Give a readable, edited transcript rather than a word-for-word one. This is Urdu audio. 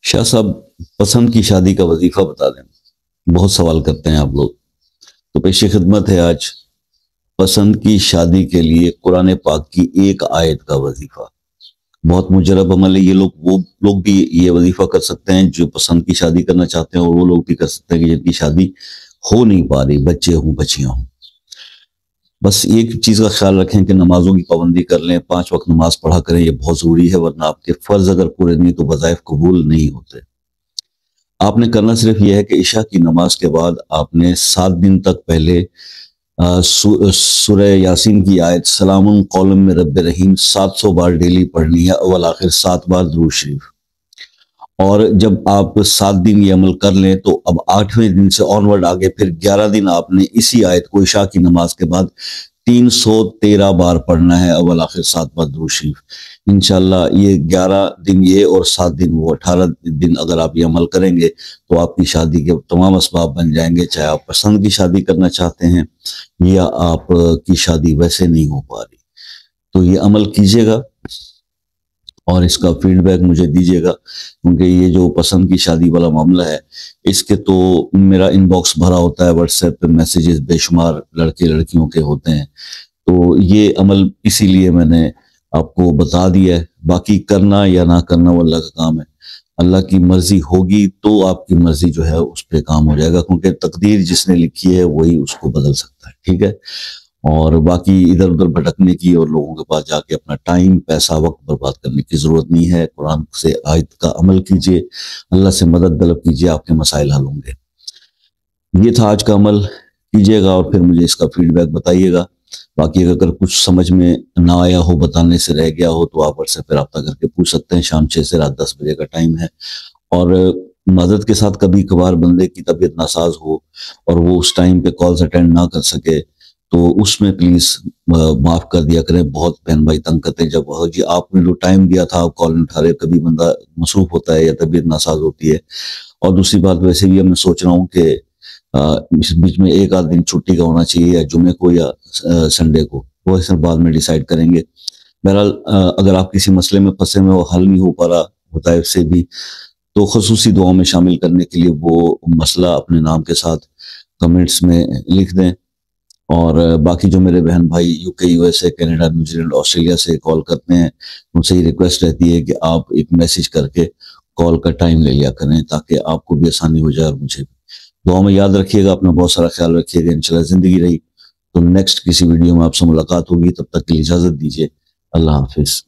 شاہ صاحب، پسند کی شادی کا وظیفہ بتا دیں۔ بہت سوال کرتے ہیں آپ لوگ، تو پیش خدمت ہے آج پسند کی شادی کے لیے قرآن پاک کی ایک آیت کا وظیفہ۔ بہت مجرب عمل ہے۔ یہ وہ لوگ بھی یہ وظیفہ کر سکتے ہیں جو پسند کی شادی کرنا چاہتے ہیں، اور وہ لوگ بھی کر سکتے ہیں کہ جن کی شادی ہو نہیں پا رہی، بچے ہوں بچیاں ہوں۔ بس ایک چیز کا خیال رکھیں کہ نمازوں کی پابندی کر لیں، 5 وقت نماز پڑھا کریں، یہ بہت ضروری ہے، ورنہ آپ کے فرض اگر پورے نہیں تو وظائف قبول نہیں ہوتے۔ آپ نے کرنا صرف یہ ہے کہ عشاء کی نماز کے بعد آپ نے 7 دن تک پہلے سورہ یاسین کی آیت سلام قولا من رب رحیم 700 بار ڈیلی پڑھنی ہے، اول آخر 7 بار درود شریف۔ اور جب آپ 7 دن یہ عمل کر لیں تو اب 8ویں دن سے آنورڈ آگے پھر 11 دن آپ نے اسی آیت کو عشاء کی نماز کے بعد 313 بار پڑھنا ہے، اول آخر 7 بار درود شریف۔ انشاءاللہ یہ 11 دن یہ اور 7 دن وہ 18 دن اگر آپ یہ عمل کریں گے تو آپ کی شادی کے تمام اسباب بن جائیں گے، چاہے آپ پسند کی شادی کرنا چاہتے ہیں یا آپ کی شادی ویسے نہیں ہو پا رہی۔ تو یہ عمل کیجئے گا اور اس کا فیڈ بیک مجھے دیجئے گا، کیونکہ یہ جو پسند کی شادی والا معاملہ ہے اس کے تو میرا ان باکس بھرا ہوتا ہے، واٹس ایپ پہ میسیجز بے شمار لڑکے لڑکیوں کے ہوتے ہیں۔ تو یہ عمل اسی لیے میں نے آپ کو بتا دیا ہے، باقی کرنا یا نہ کرنا وہ اللہ کا کام ہے۔ اللہ کی مرضی ہوگی تو آپ کی مرضی جو ہے اس پہ کام ہو جائے گا، کیونکہ تقدیر جس نے لکھی ہے وہی اس کو بدل سکتا ہے، ٹھیک ہے؟ اور باقی ادھر ادھر بھٹکنے کی اور لوگوں کے پاس جا کے اپنا ٹائم پیسہ وقت برباد کرنے کی ضرورت نہیں ہے۔ قرآن سے آیت کا عمل کیجئے، اللہ سے مدد طلب کیجئے، آپ کے مسائل حل ہوں گے۔ یہ تھا آج کا عمل، کیجئے گا اور پھر مجھے اس کا فیڈ بیک بتائیے گا۔ باقی اگر کچھ سمجھ میں نہ آیا ہو، بتانے سے رہ گیا ہو، تو آپ واٹس ایپ پہ رابطہ کر کے پوچھ سکتے ہیں۔ شام 6 سے رات 10 بجے کا ٹائم ہے۔ اور معذرت کے ساتھ کبھی کبھار بندے کی طبیعت ناساز ہو اور وہ اس ٹائم پہ کالز اٹینڈ نہ کر سکے تو اس میں پلیز معاف کر دیا کریں۔ بہت بہن بھائی تنگ کرتے ہیں، جب جی آپ نے جو ٹائم دیا تھا آپ کال نہیں اٹھا رہے، کبھی بندہ مصروف ہوتا ہے یا طبیعت ناساز ہوتی ہے۔ اور دوسری بات، ویسے بھی میں سوچ رہا ہوں کہ اس بیچ میں ایک آدھ دن چھٹی کا ہونا چاہیے، یا جمعے کو یا سنڈے کو، وہ اس بعد میں ڈیسائیڈ کریں گے۔ بہرحال اگر آپ کسی مسئلے میں پھنسے میں وہ حل نہیں ہو پا رہا وظائف سے بھی، تو خصوصی دعاؤں میں شامل کرنے کے لیے وہ مسئلہ اپنے نام کے ساتھ کمنٹس میں لکھ دیں۔ اور باقی جو میرے بہن بھائی یو کے، U S A, Canada, New Zealand, Australia سے کال کرتے ہیں، ان سے یہ ریکویسٹ رہتی ہے کہ آپ ایک میسیج کر کے کال کا ٹائم لے لیا کریں، تاکہ آپ کو بھی آسانی ہو جائے اور مجھے بھی۔ دعاؤں میں یاد رکھیے گا، اپنا بہت سارا خیال رکھیے گا۔ انشاءاللہ زندگی رہی تو نیکسٹ کسی ویڈیو میں آپ سے ملاقات ہوگی، تب تک کے لیے اجازت دیجیے۔ اللہ حافظ۔